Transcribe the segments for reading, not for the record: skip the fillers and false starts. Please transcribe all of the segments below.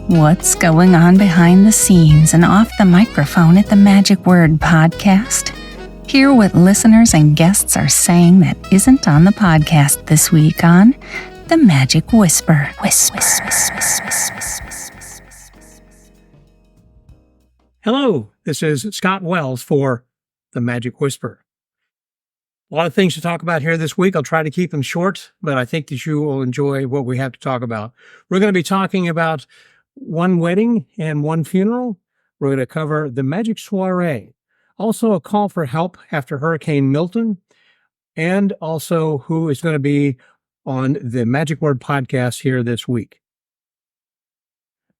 What's going on behind the scenes and off the microphone at the Magic Word podcast? Hear what listeners and guests are saying that isn't on the podcast this week on The Magic Whisper. Hello, this is Scott Wells for The Magic Whisper. A lot of things to talk about here this week. I'll try to keep them short, but I think that you will enjoy what we have to talk about. We're going to be talking about one wedding and one funeral. We're going to cover the Magic Soiree, also a call for help after Hurricane Milton, and also who is going to be on the Magic Word podcast here this week.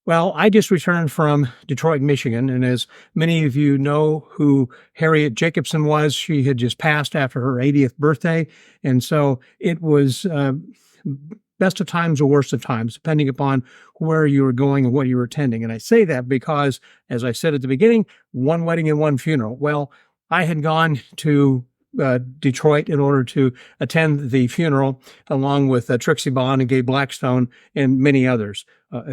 Well, I just returned from Detroit, Michigan, and as many of you know who Harriet Jacobson was, she had just passed after her 80th birthday, and so it was best of times or worst of times, depending upon where you were going and what you were attending. And I say that because, as I said at the beginning, one wedding and one funeral. Well, I had gone to Detroit in order to attend the funeral, along with Trixie Bond and Gabe Blackstone and many others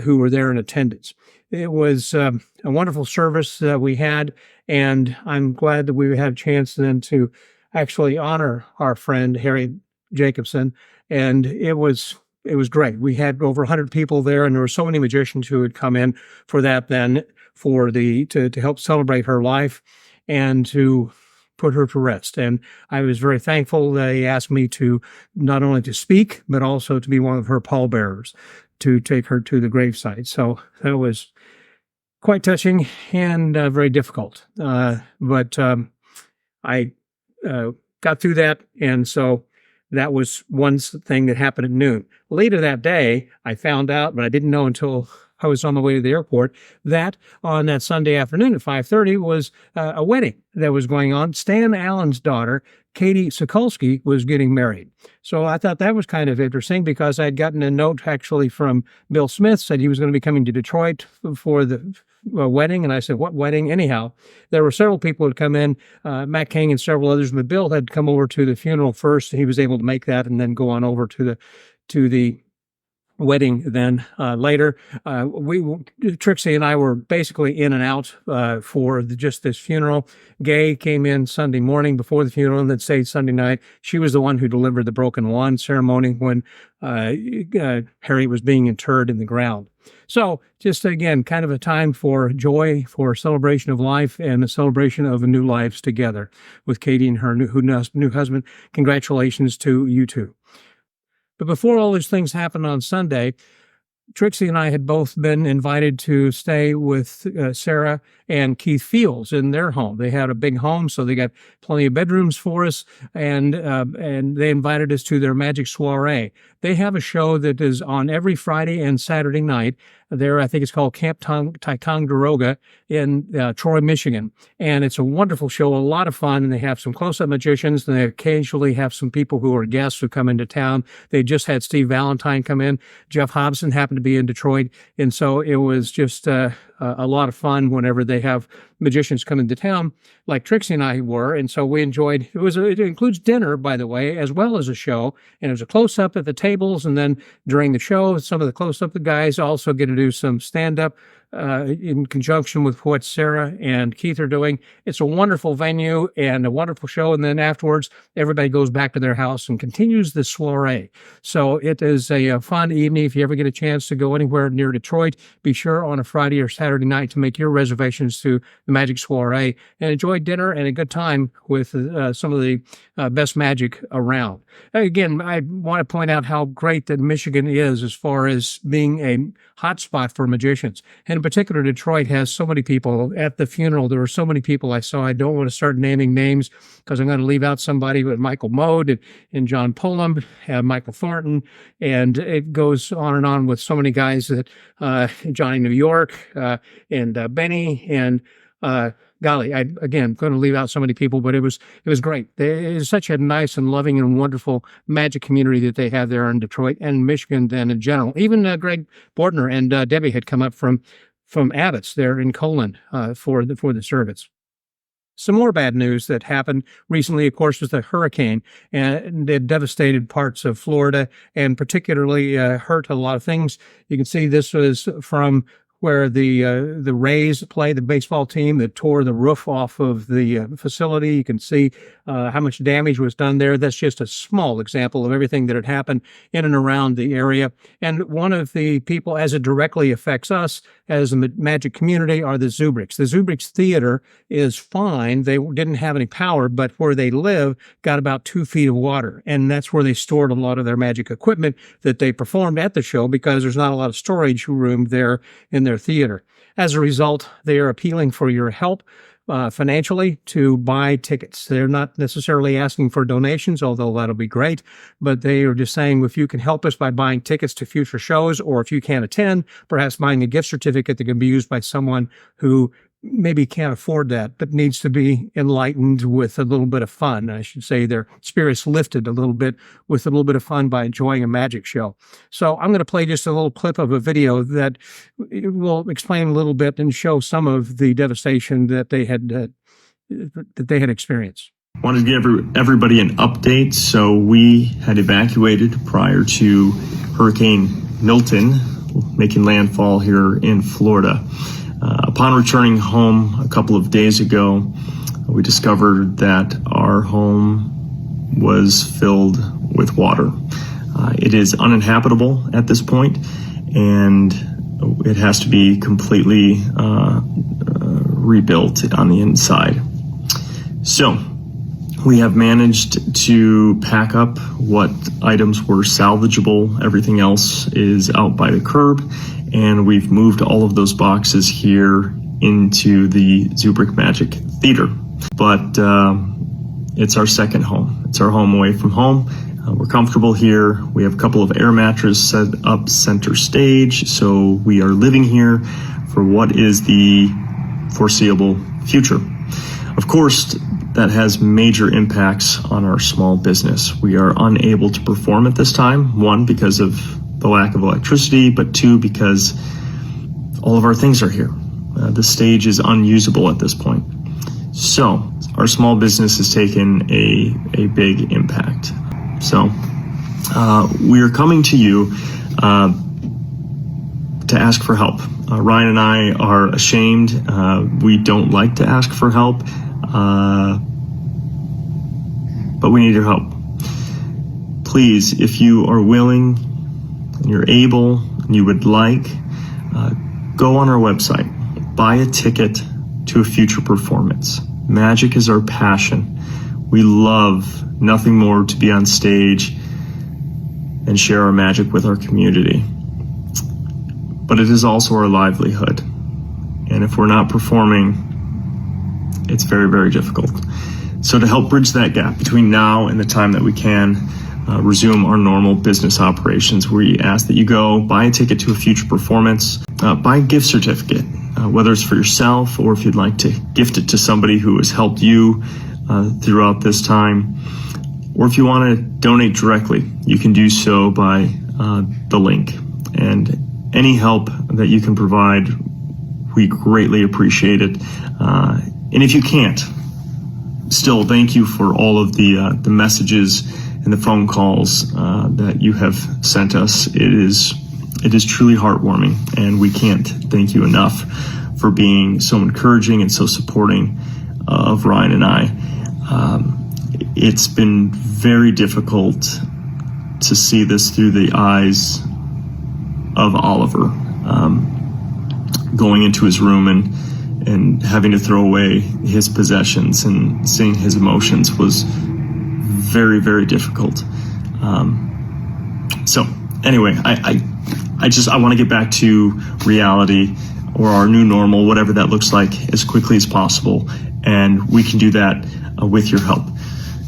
who were there in attendance. It was a wonderful service we had, and I'm glad that we had a chance then to actually honor our friend Harriet Jacobson, and it was great. We had over 100 people there, and there were so many magicians who had come in for that then, to help celebrate her life and to put her to rest. And I was very thankful that they asked me to not only to speak, but also to be one of her pallbearers to take her to the gravesite. So that was quite touching and very difficult. But I got through that, and so that was one thing that happened at noon. Later that day, I found out, but I didn't know until I was on the way to the airport, that on that Sunday afternoon at 5:30 was a wedding that was going on. Stan Allen's daughter, Katie Sokolsky, was getting married. So I thought that was kind of interesting because I'd gotten a note actually from Bill Smith, said he was going to be coming to Detroit for the wedding. And I said, what wedding? Anyhow, there were several people who had come in, Matt King and several others, but Bill had come over to the funeral first. He was able to make that and then go on over to the wedding then later. Trixie and I were basically in and out for just this funeral. Gay came in Sunday morning before the funeral and then stayed Sunday night. She was the one who delivered the broken wand ceremony when Harry was being interred in the ground. So just again, kind of a time for joy, for celebration of life and a celebration of new lives together with Katie and her new husband. Congratulations to you two. But before all these things happened on Sunday, Trixie and I had both been invited to stay with Sarah and Keith Fields in their home. They had a big home, so they got plenty of bedrooms for us, and they invited us to their Magic Soiree. They have a show that is on every Friday and Saturday night. There, I think it's called Camp Ticonderoga in Troy, Michigan. And it's a wonderful show, a lot of fun, and they have some close-up magicians, and they occasionally have some people who are guests who come into town. They just had Steve Valentine come in. Jeff Hobson happened to be in Detroit, and so it was just a lot of fun whenever they have magicians come into town, like Trixie and I were, and so we enjoyed. It includes dinner, by the way, as well as a show, and it was a close-up at the tables, and then during the show, some of the close-up guys also get to do some stand-up in conjunction with what Sarah and Keith are doing. It's a wonderful venue and a wonderful show, and then afterwards, everybody goes back to their house and continues the soiree. So it is a fun evening. If you ever get a chance to go anywhere near Detroit, be sure on a Friday or Saturday night to make your reservations to the Magic Soiree and enjoy dinner and a good time with some of the best magic around. Again, I want to point out how great that Michigan is as far as being a hotspot for magicians. And in particular, Detroit has so many people. At the funeral, there were so many people I saw. I don't want to start naming names because I'm going to leave out somebody, but Michael Mode and John Pullum, Michael Thornton, and it goes on with so many guys that Johnny New York and Benny and golly, I'm going to leave out so many people, but it was great. It is such a nice and loving and wonderful magic community that they have there in Detroit and Michigan then in general. Even Greg Bordner and Debbie had come up from Abbott's there in Colon for the service. Some more bad news that happened recently, of course, was the hurricane, and it devastated parts of Florida and particularly hurt a lot of things. You can see this was from where the Rays play, the baseball team that tore the roof off of the facility. You can see how much damage was done there. That's just a small example of everything that had happened in and around the area. And one of the people, as it directly affects us as a magic community, are the Zubrichts. The Zubrichts Theater is fine. They didn't have any power, but where they live got about 2 feet of water. And that's where they stored a lot of their magic equipment that they performed at the show, because there's not a lot of storage room there in their theater. As a result, they are appealing for your help financially to buy tickets. They're not necessarily asking for donations, although that'll be great, but they are just saying, if you can help us by buying tickets to future shows, or if you can't attend, perhaps buying a gift certificate that can be used by someone who maybe can't afford that, but needs to be enlightened with a little bit of fun. I should say their spirits lifted a little bit with a little bit of fun by enjoying a magic show. So I'm going to play just a little clip of a video that will explain a little bit and show some of the devastation that they had experienced. Wanted to give everybody an update. So we had evacuated prior to Hurricane Milton making landfall here in Florida. Upon returning home a couple of days ago, we discovered that our home was filled with water. It is uninhabitable at this point, and it has to be completely rebuilt on the inside. So we have managed to pack up what items were salvageable. Everything else is out by the curb, and we've moved all of those boxes here into the Zubrick Magic Theater. But it's our second home. It's our home away from home. We're comfortable here. We have a couple of air mattresses set up center stage, so we are living here for what is the foreseeable future. Of course, that has major impacts on our small business. We are unable to perform at this time, one, because of the lack of electricity, but two, because all of our things are here. The stage is unusable at this point. So our small business has taken a big impact. So we are coming to you to ask for help. Ryan and I are ashamed. We don't like to ask for help, but we need your help. Please, if you are willing and you're able and you would like, go on our website, buy a ticket to a future performance. Magic is our passion. We love nothing more to be on stage and share our magic with our community. But it is also our livelihood. And if we're not performing, it's very, very difficult. So to help bridge that gap between now and the time that we can resume our normal business operations, we ask that you go buy a ticket to a future performance, buy a gift certificate, whether it's for yourself or if you'd like to gift it to somebody who has helped you throughout this time. Or if you want to donate directly, you can do so by the link. And any help that you can provide, we greatly appreciate it. And if you can't, still thank you for all of the messages and the phone calls that you have sent us. It is truly heartwarming, and we can't thank you enough for being so encouraging and so supporting of Ryan and I. It's been very difficult to see this through the eyes of Oliver, going into his room and having to throw away his possessions and seeing his emotions was very, very difficult. So anyway, I want to get back to reality, or our new normal, whatever that looks like, as quickly as possible. And we can do that with your help.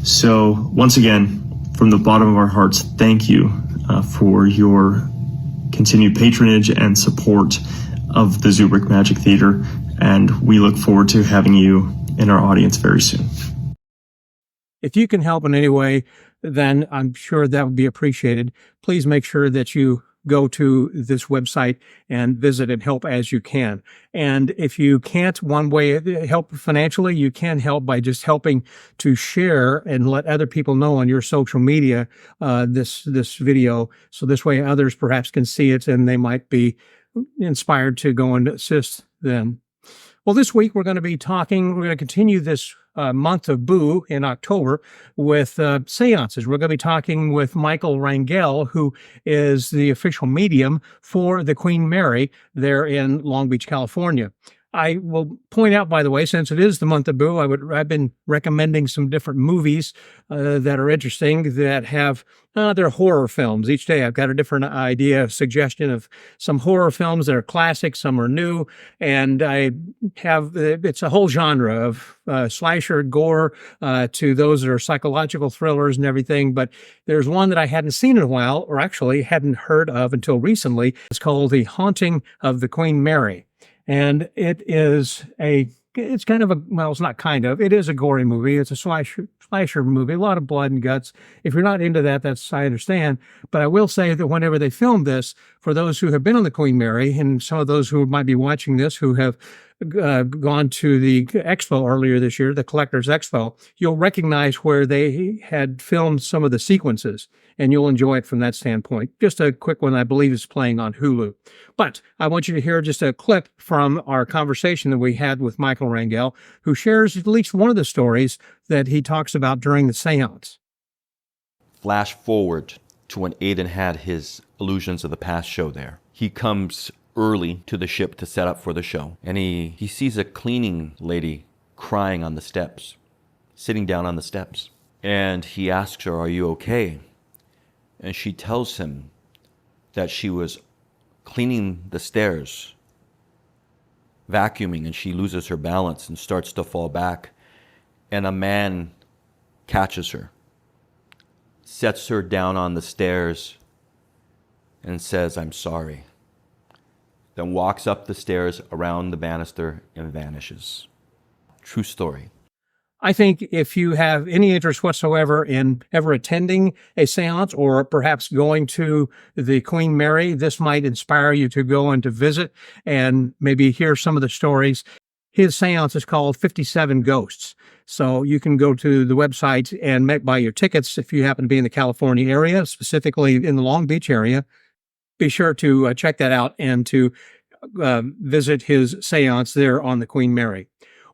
So once again, from the bottom of our hearts, thank you for your continued patronage and support of the Zubrick Magic Theater. And we look forward to having you in our audience very soon. If you can help in any way, then I'm sure that would be appreciated. Please make sure that you go to this website and visit and help as you can. And if you can't one way help financially, you can help by just helping to share and let other people know on your social media this video. So this way others perhaps can see it and they might be inspired to go and assist them. Well, this week we're going to continue this month of Boo in October with seances. We're going to be talking with Michael Rangel, who is the official medium for the Queen Mary there in Long Beach, California. I will point out, by the way, since it is the month of Boo, I've been recommending some different movies that are interesting that have they're horror films. Each day I've got a different suggestion of some horror films that are classics, some are new, and it's a whole genre of slasher, gore, to those that are psychological thrillers and everything. But there's one that I hadn't seen in a while, or actually hadn't heard of until recently. It's called The Haunting of the Queen Mary. And it is it is a gory movie. It's a slasher movie, a lot of blood and guts. If you're not into that, I understand. But I will say that whenever they filmed this, for those who have been on the Queen Mary, and some of those who might be watching this who have gone to the expo earlier this year, the Collectors Expo, you'll recognize where they had filmed some of the sequences, and you'll enjoy it from that standpoint. Just a quick one, I believe, is playing on Hulu. But I want you to hear just a clip from our conversation that we had with Michael Rangel, who shares at least one of the stories that he talks about during the seance. Flash forward to when Aiden had his Illusions of the Past show there. He comes early to the ship to set up for the show, and he sees a cleaning lady crying on the steps, sitting down on the steps. And he asks her, "Are you okay?" And she tells him that she was cleaning the stairs, vacuuming, and she loses her balance and starts to fall back. And a man catches her, sets her down on the stairs, and says, "I'm sorry." Then walks up the stairs, around the banister, and vanishes. True story. I think if you have any interest whatsoever in ever attending a seance or perhaps going to the Queen Mary, this might inspire you to go and to visit and maybe hear some of the stories. His seance is called 57 Ghosts. So you can go to the website and buy your tickets if you happen to be in the California area, specifically in the Long Beach area. Be sure to check that out and to visit his seance there on the Queen Mary.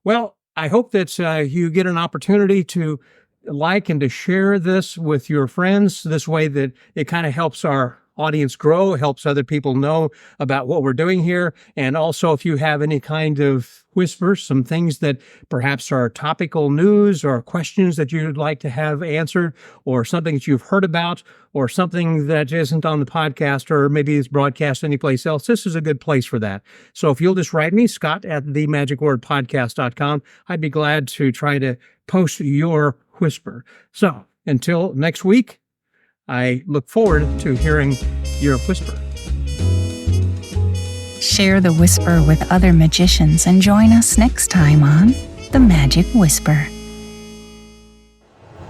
Well, I hope that you get an opportunity to like and to share this with your friends. This way that it kind of helps our audience grow, helps other people know about what we're doing here. And also, if you have any kind of whispers, some things that perhaps are topical news or questions that you'd like to have answered, or something that you've heard about, or something that isn't on the podcast or maybe is broadcast anyplace else, this is a good place for that. So if you'll just write me, scott@themagicwordpodcast.com, I'd be glad to try to post your whisper. So until next week, I look forward to hearing your whisper. Share the whisper with other magicians and join us next time on The Magic Whisper.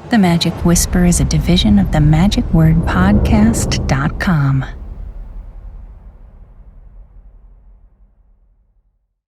The Magic Whisper is a division of the magicwordpodcast.com.